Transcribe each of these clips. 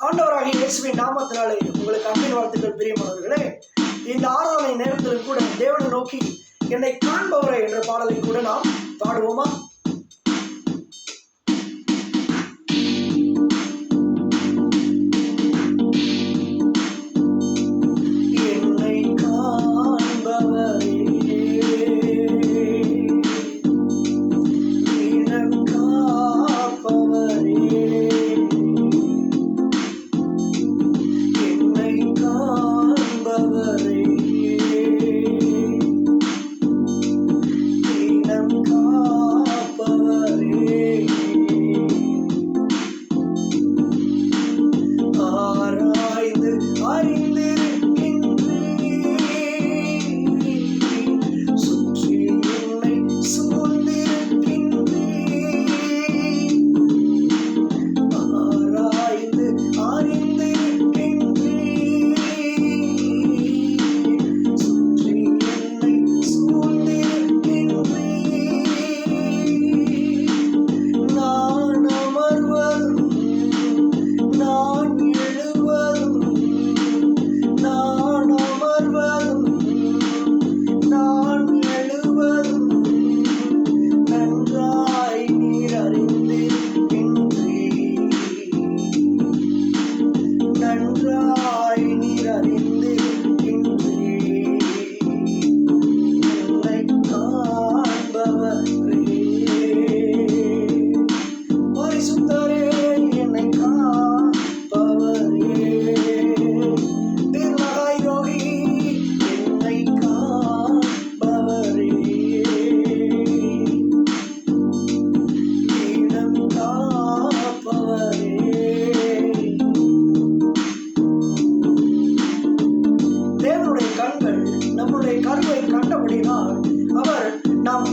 ஆண்டவராகிய இயேசுவின் நாமத்தினாலே உங்களுக்கு அன்பின் வாழ்த்துக்கள் பிரியமானவர்களே. இந்த ஆராதனை நேரத்திலும் கூட தேவனை நோக்கி என்னை காண்பவரே என்ற பாடலை கூட நாம் பாடுவோமா?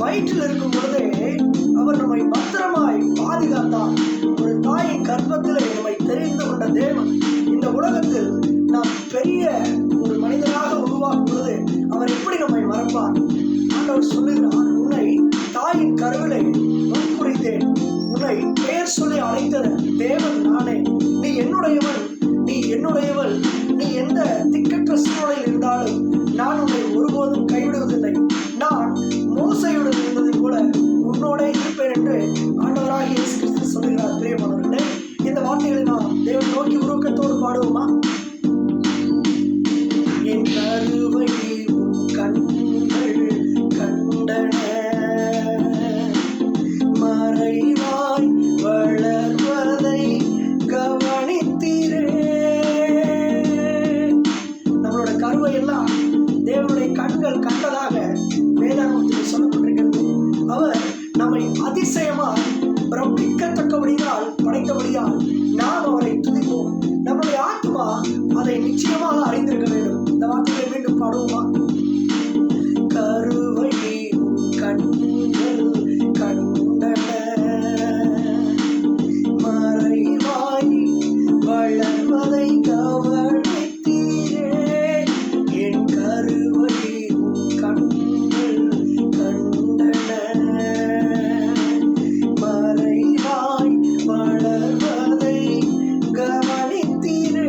வயிற்றில் இருக்கும் பொழுதே அவர் நம்மை பத்திரமாய் பாதுகாத்தார். ஒரு தாயின் கர்ப்பத்திலே நம்மை தெரிந்து கொண்ட தேவன் இந்த உலகத்தில் நாம் பெரிய ஒரு மனிதனாக உருவாக்கும் பொழுது அவர் எப்படி நம்மை மறப்பார்? ஆண்டவர் சொல்லுகிறார், உன்னை தாயின் கருவிலே குறித்தேன், உன்னை பெயர் சொல்லி அழைத்த தேவன் நானே, நீ என்னுடையவன், நீ என்னுடையவள், நீ எந்த திக்கற்ற சூழலில் இருந்தாலும் நான் உன்னை ஒருபோதும் கைவிடுவதில்லை, நான் மோசையுடன் இருந்ததை போல உன்னோட இருப்பேன் என்று ஆண்டவராகிய இயேசு கிறிஸ்து சொல்லுகிறார். பிரியமானவர்களே, இந்த வார்த்தைகளை நாம் தேவன் நோக்கி உருக்கத்தோடு பாடுவோமா? என் கருவை உன் கண்கள் கண்டன, மறைவாய் வளர்வதை கவனித்தீரே. நம்மளோட கருவை எல்லாம் தேவனுடைய கண்கள் கண்டதாக வேதாகமத்தில் சொல்லப்பட்டிருக்கிறது. அவர் நம்மை அதிசயமாய் பிரமிக்கத்தக்கபடியால் படைத்தபடியால் நாம் அவரை துதிப்போம். நம்முடைய ஆத்மா அதை நிச்சயமாக அறிந்திருக்க வேண்டும். இந்த வார்த்தைகளை மீண்டும் பாடுவோமா? கருவை கண்கள் கண்டன, மறைவாய் வளர்வதை கவனித்தீரே. என் கருவை கண்கள் கண்டன, மறைவாய் வளர்வதை கவனித்தீரே.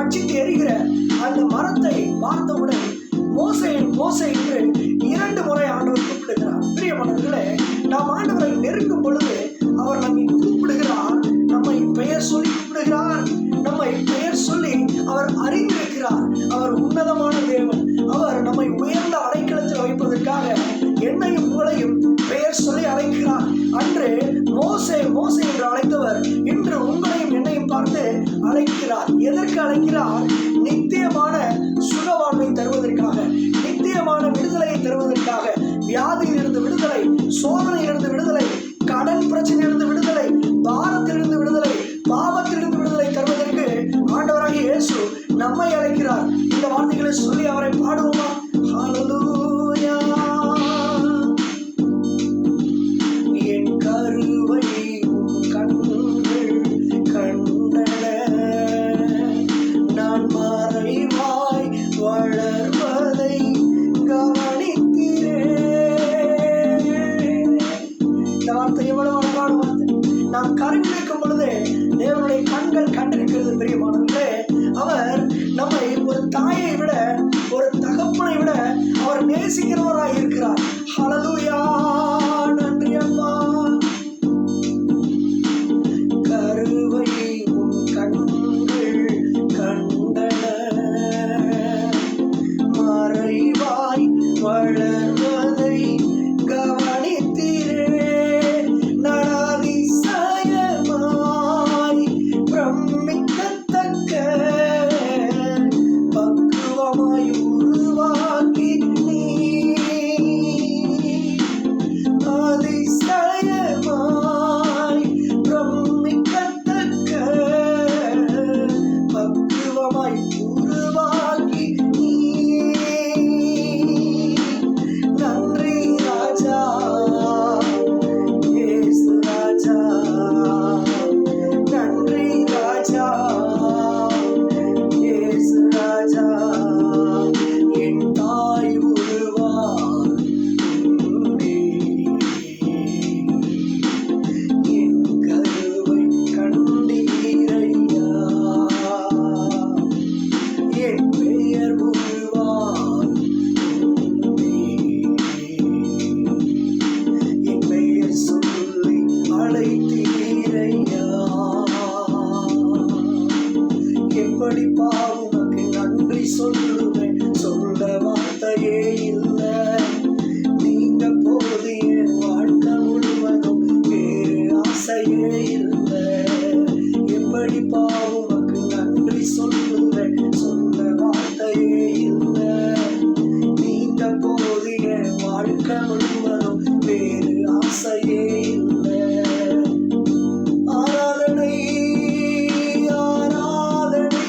பட்சித்து எரிகிற அந்த மரத்தை பார்த்தவுடன் மோசே மோசே என்று 2 முறை ஆண்டவர் கூப்பிடுகிறார். பிரியமானவர்களே, நாம் ஆண்டவரை நெருங்கும் பொழுது அவர் நம்மை கூப்பிடுகிறார், நம்மை பெயர் சொல்லி கூப்பிடுகிறார், நம்மை பெயர் சொல்லி அவர் அறிந்திருக்கிறார். அவர் உன்னதமான தேவன். அவர் நம்மை உயர்ந்த அடைக்கலத்தில் வைப்பதற்காக என்னையும் உங்களையும் பெயர் சொல்லி அழைக்கிறார். அன்று மோசே மோசே என்று அழைத்தவர் இன்று உங்களையும் என்னையும் பார்த்து அழைக்கிறார். எதற்கு அழைக்கிறார்? நித்தியமான சுகவாழ்வை தருவதற்காக, நித்தியமான விடுதலையை தருவதற்காக. வியாதியிலிருந்து விடுதலை, சோதனையிலிருந்து விடுதலை, கடன் பிரச்சனையிலிருந்து விடுதலை, பாரத்திலிருந்து விடுதலை, பாவத்திலிருந்து விடுதலை தருவதற்கு ஆண்டவராகிய இயேசு நம்மை அழைக்கிறார். இந்த வார்த்தைகளை சொல்லி அவரை பாடுவோமா? ஹல்லேலூயா. என் கருவை உன் கண்கள் கண்டன, நான் மறைவாய் வளர்வதை கவனித்தீரே. இந்த வார்த்தை எவ்வளவு அழகான வார்த்தை! நாம் கருவிழிக்கும் பொழுதே தேவனுடைய கண்கள் கண்டிருக்கிறது. பிரியமானவர்களே, அவர் நம்மை ஒரு தாயை விட, ஒரு தகப்பனை விட அவர் நேசிக்கிறவராய் இருக்கிறார். ஹல்லேலூயா. நன்றி அப்பா. கருவை உன் கண்கள் கண்டன, மறைவாய் வளர்வதை கவனித்தீரே. நடாதிசயமாய் பிரமிக்கத்தக்க பக்குவமாய் உருவாக்கி நீ, அதிசயமாய் பிரமிக்கத்தக்க பக்குவமாய் உருவாக்கி நீ. நன்றி ராஜா, இயேசு ராஜா. நன்றி ராஜா, இயேசு ராஜா. என் தாய் உருவார் உண்டே, என் கருவை கண்டீரையா. என் பெயர் உருவார் உண்டே, என் பெயர் சொல்லி அழைத்தீரையா. எப்படி உமக்கு நன்றி சொல்லுவேன், சொல்ல வார்த்தையே இல்லை. நீங்க போதிய வாழ்க்கை முழுவதும் வேறு ஆசையே இல்லை. எப்படி உமக்கு நன்றி சொல்லுவேன், சொல்ல வார்த்தையே இல்லை. நீங்க போதிய வாழ்க்கை முழுவதும் வேறு ஆசையே இல்லை. ஆராதனை ஆராதனை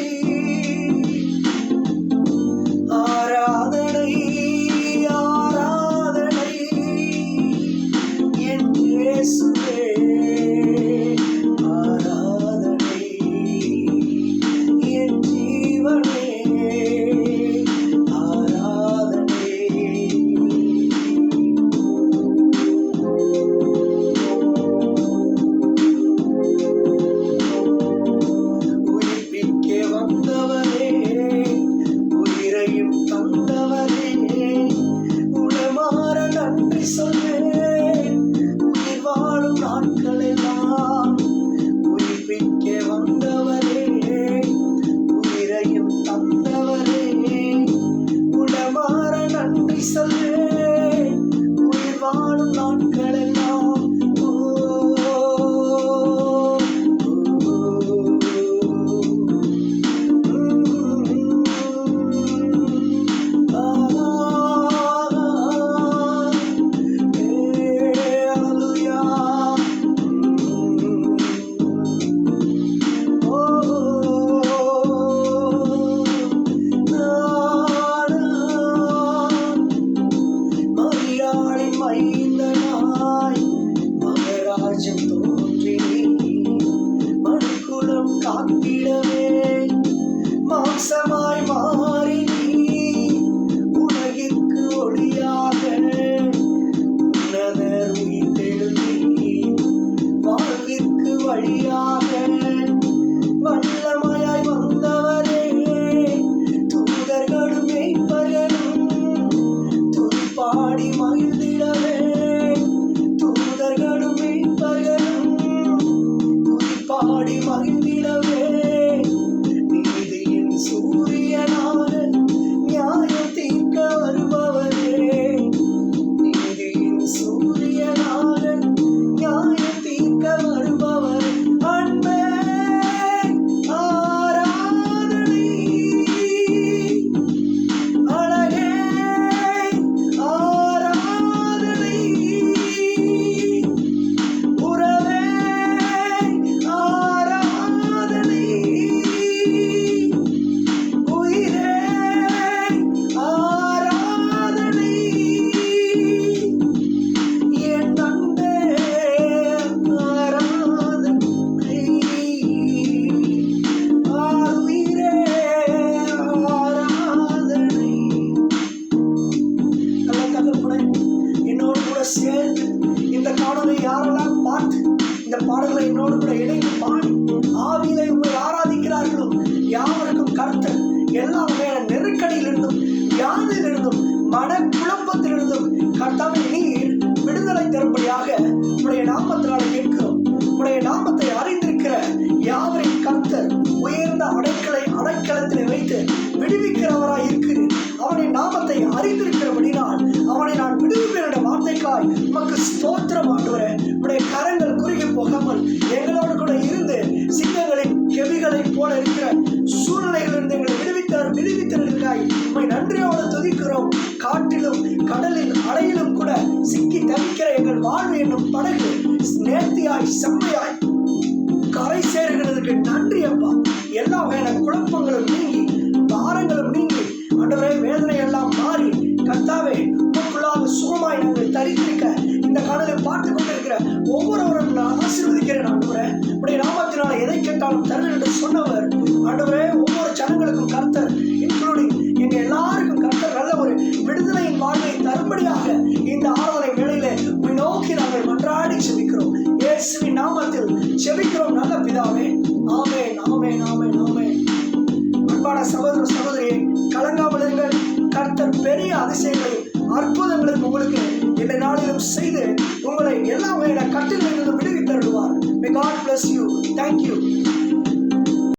யாவருக்கும் கர்த்தர் எல்லா வகையான நெருக்கடியிலிருந்தும் வியாதியிலிருந்தும் மனக்குழப்பத்திலிருந்தும் கர்த்தாவே நீர் விடுதலை தரும்படியாக உடைய நாமத்தினால கேட்கிறோம். உடைய நாமத்தை அறிந்திருக்கிற யாவரின் கர்த்தர் உயர்ந்த அடைக்கலத்திலே வைத்து விடுவிக்கிறவராய் இருக்கிறேன். அவனின் நாமத்தை அறிந்திருக்கிறபடினால் அவனை நான் விடுவிப்பேன் என்ற வார்த்தைக்காய் உமக்கு ஸ்தோத்திரம் ஆண்டவரே. உடைய கரங்கள் குறுகி போகாமல் எங்களோடு கூட இருந்து சிங்கங்களின் கெவிகளை போல இருக்கிற சூழ்நிலைகளிலிருந்து எங்களை விடுவித்ததற்காய் உம்மை நன்றியோடு துதிக்கிறோம். காட்டிலும் கடலில் அலையிலும் கூட சிக்கி தவிக்கிற எங்கள் வாழ்வு என்னும் படகு நேர்த்தியாய் செம்மையாய் கரை சேர்கிறதுக்கு நன்றி அப்பா. எல்லா வகையான குழப்பங்களும் நீங்கி பாரங்களும் நீங்கி ஆண்டவரே வேதனை எல்லாம் மாறி கர்த்தாவே உமக்குள்ளாக சுகமாய் நாங்கள் தரித்திருக்க இந்த கடலில் பார்த்து கொண்டிருக்கிற ஒவ்வொருவரும் நான் ஆசீர்வதிக்கிறேன் ஆண்டவரே. உடைய நாமத்தினால எதை கேட்டாலும் தருவேன் என்று சொன்னவர் ஆண்டவரே. ஒவ்வொரு ஜனங்களுக்கும் கர்த்தர் இன்க்ளூடிங் எங்க எல்லாருக்கும் கர்த்தர் நல்ல ஒரு விடுதலையின் வாழ்வை தரும்படியாக இந்த ஆராதனை வேளையிலே உம்மை நோக்கி நாங்கள் மன்றாடி செபிக்கிறோம். இயேசுவின் நாமத்தில் செபிக்கிறோம் நல்ல பிதாவே. ஆமென், ஆமென், ஆமென், ஆமென். அன்பான சகோதர சகோதரியை கலங்காமல் இருங்கள். கர்த்தர் பெரிய அதிசயங்களையும் அற்புதங்களையும் உங்களுக்கு இந்த நாளிலும் செய்து உங்களை எல்லா வகையான கட்டிலிருந்து விடுவித்தருள்வார். May God bless you. Thank you.